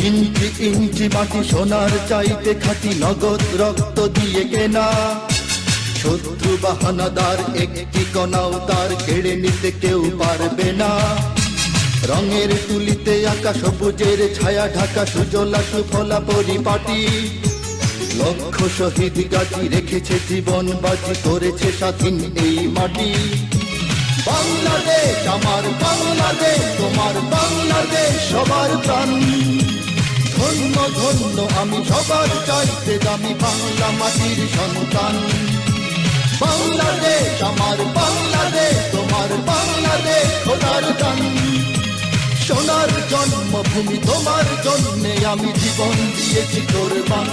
ইঞ্চি ইঞ্চি মাটি সোনার চাইতে খাঁটি, নগদ রক্ত দিয়ে কেনা। শত্রু বাহানাদার একটি কণাও তার কেড়ে নিতে কেউ পারবে না। রঙের তুলিতে আঁকা সবুজের ছায়া ঢাকা সুজলা সুফলা পরিপাটি। লক্ষ শহীদ গাছি রেখেছে জীবন বাজি, করেছে স্বাধীন এই মাটি। বাংলাদেশ আমার বাংলাদেশ, তোমার বাংলাদেশ সবার প্রাণ। ধন্য ধন্য আমি সবার চাইতে দামি বাংলা মাটির সন্তান। বাংলাদেশ আমার বাংলাদেশ, তোমার বাংলাদেশ খোদার দান। সোনার জন্মভূমি তোমার জন্যে আমি জীবন দিয়েছি কোরবান।